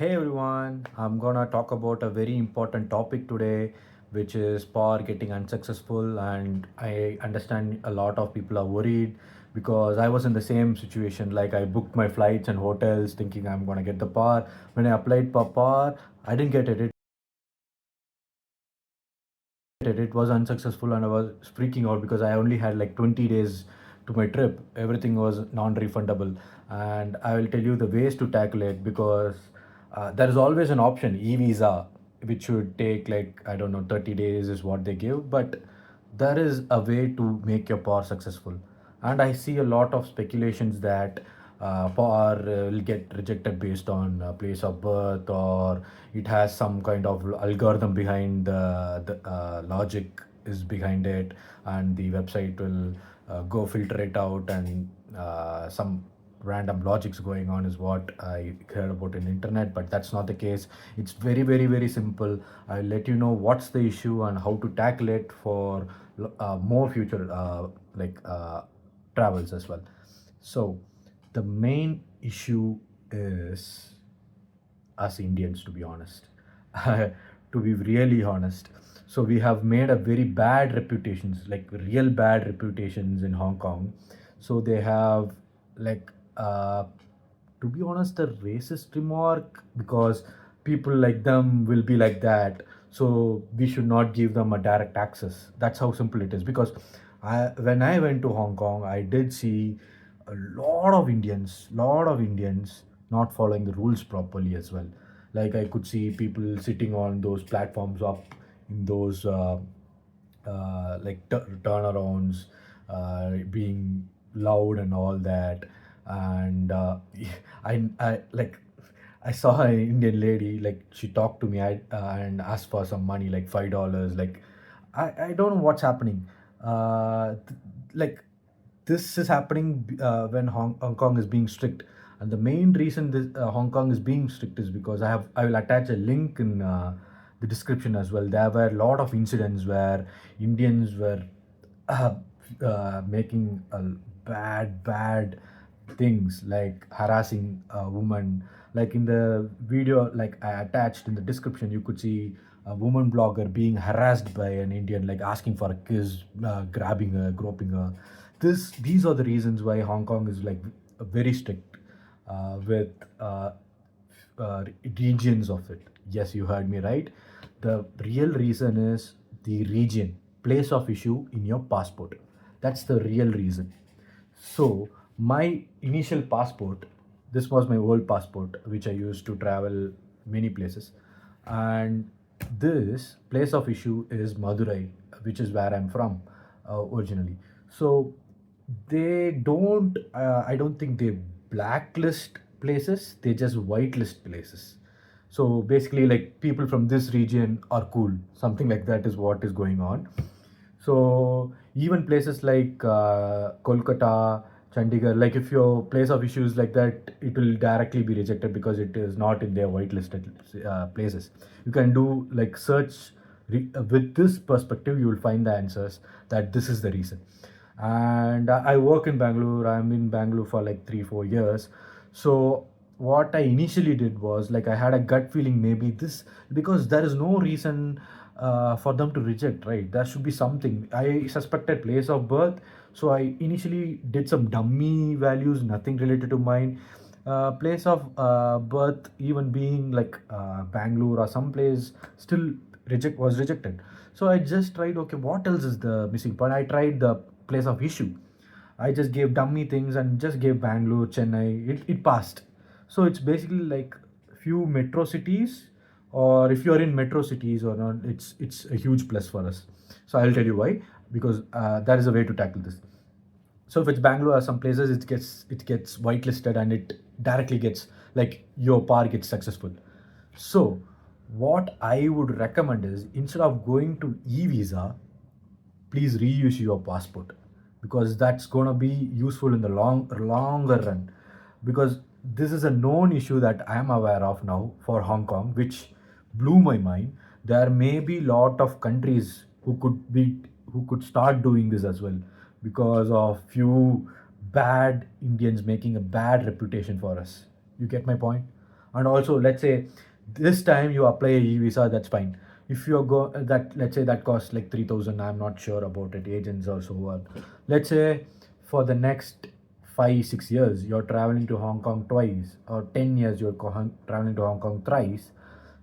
Hey everyone, I'm gonna talk about a very important topic today, which is power getting unsuccessful. And I understand a lot of people are worried because I was in the same situation. Like, I booked my flights and hotels thinking I'm gonna get the power. When I applied for power, I didn't get it. It was unsuccessful, and I was freaking out because I only had like 20 days to my trip. Everything was non-refundable, and I will tell you the ways to tackle it because there is always an option, e-visa, which should take like, I don't know, 30 days is what they give, but there is a way to make your power successful. And I see a lot of speculations that power will get rejected based on place of birth, or it has some kind of algorithm behind the logic is behind it, and the website will go filter it out, and some random logics going on is what I heard about in internet. But that's not the case. It's very simple. I'll let you know what's the issue and how to tackle it for more future travels as well. So the main issue is us Indians, to be honest. To be really honest. So we have made a very bad reputations, like real bad reputations in Hong Kong. So they have like to be honest, a racist remark because people like them will be like that. So we should not give them a direct access. That's how simple it is. Because when I went to Hong Kong, I did see a lot of Indians not following the rules properly as well. Like, I could see people sitting on those platforms up in those turnarounds, being loud and all that. And I like I saw an Indian lady, like she talked to me and asked for some money, like $5. Like, I don't know what's happening. Like, this is happening when Hong Kong is being strict, and the main reason this Hong Kong is being strict is because I will attach a link in the description as well. There were a lot of incidents where Indians were uh, making a bad things, like harassing a woman. Like, in the video, like I attached in the description, you could see a woman blogger being harassed by an Indian, like asking for a kiss, grabbing her, groping her. These are the reasons why Hong Kong is like very strict with regions of it. Yes, you heard me right. The real reason is the region, place of issue in your passport. That's the real reason. So, my initial passport, this was my old passport, which I used to travel many places. And this place of issue is Madurai, which is where I'm from originally. So, I don't think they blacklist places, they just whitelist places. So basically, like, people from this region are cool, something like that is what is going on. So even places like Kolkata, Chandigarh, like if your place of issues like that, it will directly be rejected because it is not in their whitelisted places. You can do like search with this perspective, you will find the answers that this is the reason. And I work in Bangalore. I'm in Bangalore for like 3 4 years. So what I initially did was, like, I had a gut feeling, maybe this, because there is no reason for them to reject, right? There should be something. I suspected place of birth, so I initially did some dummy values, nothing related to mine. Place of birth, even being like Bangalore or some place, still rejected. So I just tried, okay, what else is the missing point? I tried the place of issue. I just gave dummy things and just gave Bangalore, Chennai. It passed. So it's basically like few metro cities, or if you are in metro cities or not, it's a huge plus for us. So I'll tell you why, because that is a way to tackle this. So if it's Bangalore or some places, it gets whitelisted and it directly gets, like, your par gets successful. So what I would recommend is, instead of going to e-visa, please reuse your passport, because that's going to be useful in the longer run. Because this is a known issue that I am aware of now for Hong Kong, which blew my mind. There may be lot of countries who could start doing this as well, because of few bad Indians making a bad reputation for us. You get my point? And also, let's say this time you apply a e-visa, that's fine. If you go that, let's say that costs like 3,000, I'm not sure about it, agents or so on. Let's say for the next 5 6 years you're traveling to Hong Kong twice, or 10 years you're traveling to Hong Kong thrice,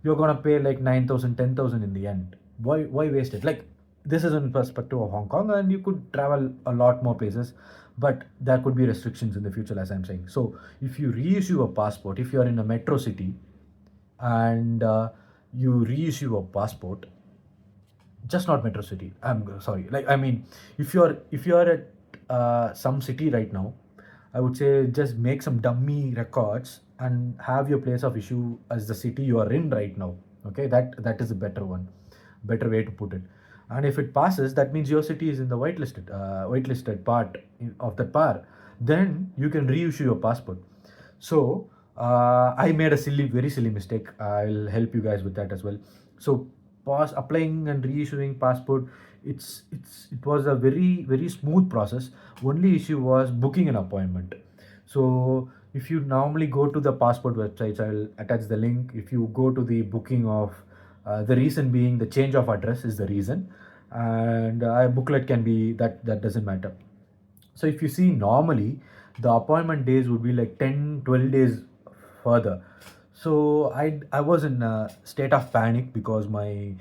you're gonna pay like 9,000, 10,000 in the end. Why waste it? Like, this is in perspective of Hong Kong, and you could travel a lot more places, but there could be restrictions in the future, as I'm saying. So if you reissue a passport, if you are in a metro city and you reissue a passport, just not metro city, I'm sorry, like, I mean, if you're at some city right now, I would say just make some dummy records and have your place of issue as the city you are in right now. Okay, that is a better one, better way to put it. And if it passes, that means your city is in the whitelisted part of that par. Then you can reissue your passport. So I made a very silly mistake. I'll help you guys with that as well. So pass applying and reissuing passport, it was a very smooth process. Only issue was booking an appointment. So if you normally go to the passport websites, I'll attach the link. If you go to the booking of, the reason being the change of address is the reason, and a booklet can be that doesn't matter. So if you see, normally the appointment days would be like 10 12 days further. So I was in a state of panic because my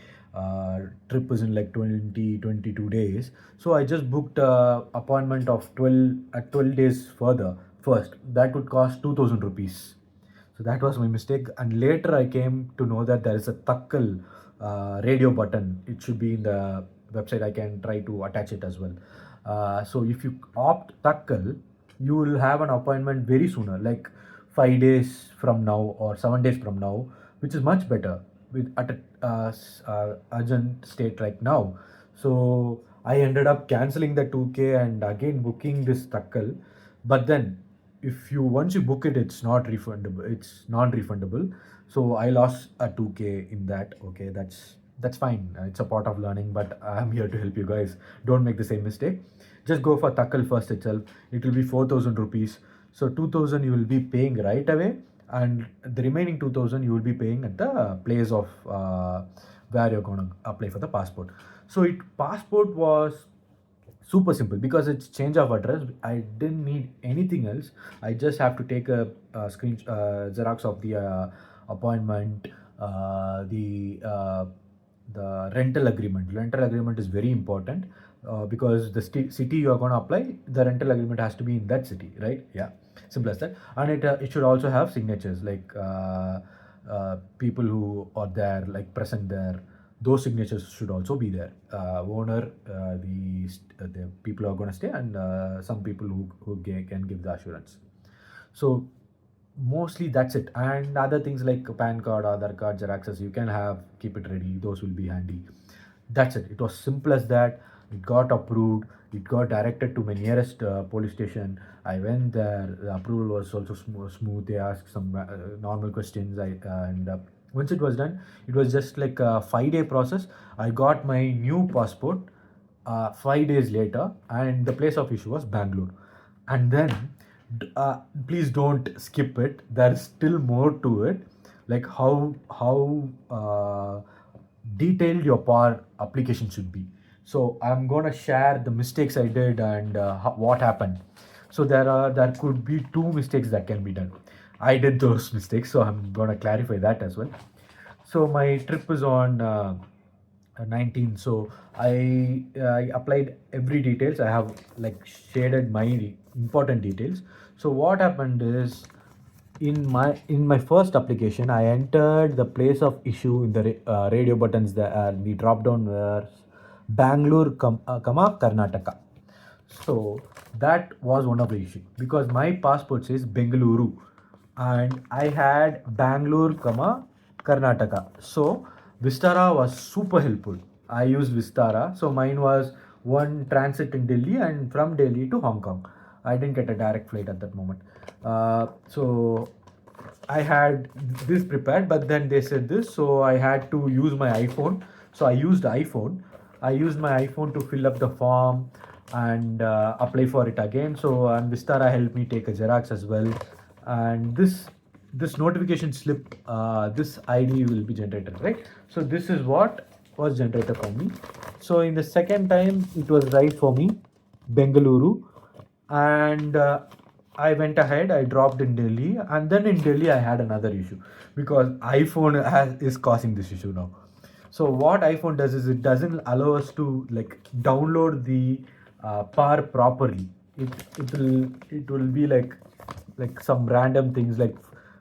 trip was in like 22 days. So I just booked a appointment of 12 days further first. That would cost 2,000 rupees. So that was my mistake. And later I came to know that there is a tackle radio button. It should be in the website. I can try to attach it as well. So if you opt tackle, you will have an appointment very sooner, like 5 days from now or 7 days from now, which is much better with at a urgent state like now. So I ended up canceling the 2K and again booking this tackle. But then, if you once you book it, it's not refundable, it's non-refundable. So I lost a 2K in that. Okay, that's fine. It's a part of learning, but I'm here to help you guys. Don't make the same mistake. Just go for tackle first itself. It will be 4,000 rupees. So 2,000 you will be paying right away, and the remaining 2,000 you will be paying at the place of where you're going to apply for the passport. So it passport was super simple because it's change of address. I didn't need anything else. I just have to take a xerox of the appointment, the rental agreement is very important, because the city you are going to apply, the rental agreement has to be in that city, right? Yeah, simple as that. And it should also have signatures, like people who are there, like present there. Those signatures should also be there. Owner, the people who are going to stay, and some people who can give the assurance. So mostly that's it. And other things like PAN card, Aadhaar card, xeroxes, you can have, keep it ready. Those will be handy. That's it. It was simple as that. It got approved. It got directed to my nearest police station. I went there. The approval was also smooth. They asked some normal questions. And once it was done, it was just like a 5 day process. I got my new passport 5 days later, and the place of issue was Bangalore. And then, please don't skip it. There's still more to it, like how detailed your PAR application should be. So I'm gonna share the mistakes I did and what happened. So there could be two mistakes that can be done. I did those mistakes, so I'm gonna clarify that as well. So my trip was on 19. So I applied every details. I have like shaded my important details. So what happened is, in my first application, I entered the place of issue in the radio buttons. The drop down was Bangalore, comma Karnataka. So that was one of the issue, because my passport says Bengaluru, and I had Bangalore, comma Karnataka. So Vistara was super helpful. I used Vistara. So mine was one transit in Delhi and from Delhi to Hong Kong. I didn't get a direct flight at that moment. So I had this prepared, but then they said this, so I had to use my iPhone. So I used iPhone. I used my iPhone to fill up the form and apply for it again. So and Vistara helped me take a Xerox as well. And this this notification slip, this ID will be generated, right? So this is what was generated for me. So in the second time, it was right for me, Bengaluru, and I went ahead. I dropped in Delhi, and then in Delhi I had another issue because is causing this issue now. So what iPhone does is it doesn't allow us to like download the par properly. It will be like some random things like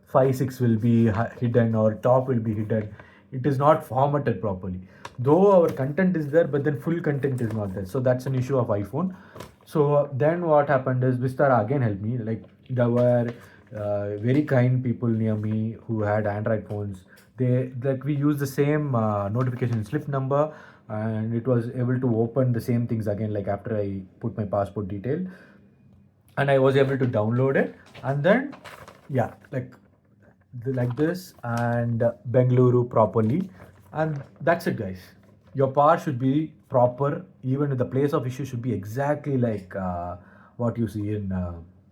5 6 will be hidden or top will be hidden. It is not formatted properly. Though our content is there, but then full content is not there. So that's an issue of iPhone. So then what happened is Vistara again helped me. Like there were very kind people near me who had Android phones. They like we used the same notification slip number, and it was able to open the same things again. Like after I put my passport detail, and I was able to download it, and then yeah, like this and Bengaluru properly, and that's it, guys. Your power should be proper. Even the place of issue should be exactly like what you see in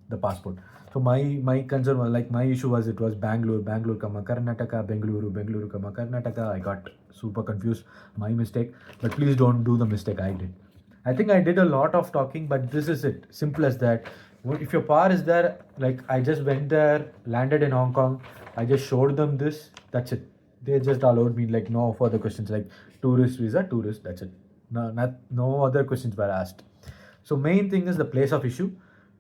the passport. So my concern was like my issue was it was Bangalore, comma Karnataka, Bengaluru, comma Karnataka. I got super confused. My mistake. But please don't do the mistake I did. I think I did a lot of talking, but this is it. Simple as that. If your power is there, like I just went there, landed in Hong Kong, I just showed them this. That's it. They just allowed me like no further questions like tourist visa, tourist. That's it. No other questions were asked. So main thing is the place of issue.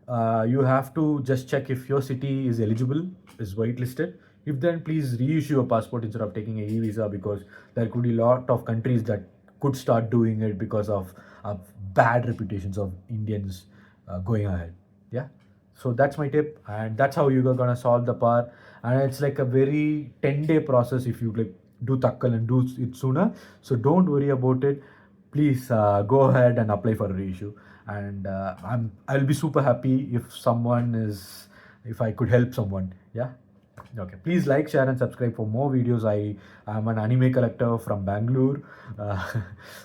You have to just check if your city is eligible, is whitelisted. If then, please reissue a passport instead of taking a e-visa because there could be a lot of countries that could start doing it because of bad reputations of Indians going ahead. Yeah. So that's my tip, and that's how you're gonna solve the power. And it's like a very 10-day process if you like do takkal and do it sooner. So don't worry about it. Please go ahead and apply for a reissue. And I'll be super happy if I could help someone. Yeah. Okay. Please like, share, and subscribe for more videos. I am an anime collector from Bangalore, uh,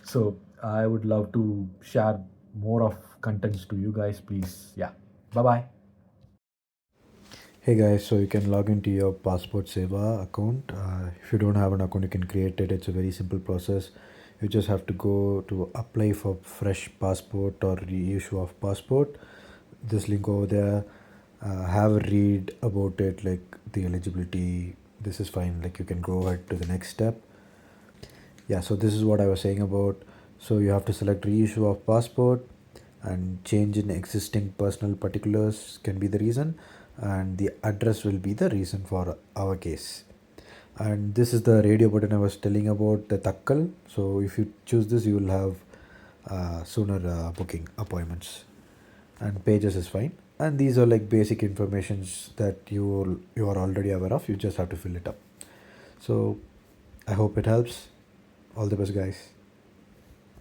so I would love to share more of contents to you guys. Please, yeah. Bye bye. Hey guys, so you can log into your Passport Seva account. If you don't have an account, you can create it. It's a very simple process. You just have to go to apply for fresh passport or reissue of passport. This link over there. Have a read about it, like the eligibility. This is fine. Like you can go ahead to the next step. Yeah, so this is what I was saying about. So you have to select reissue of passport, and change in existing personal particulars can be the reason, and the address will be the reason for our case. And this is the radio button I was telling about, the takkal. So if you choose this, you will have sooner booking appointments, and pages is fine. And these are like basic informations that you are already aware of. You just have to fill it up. So I hope it helps. All the best, guys.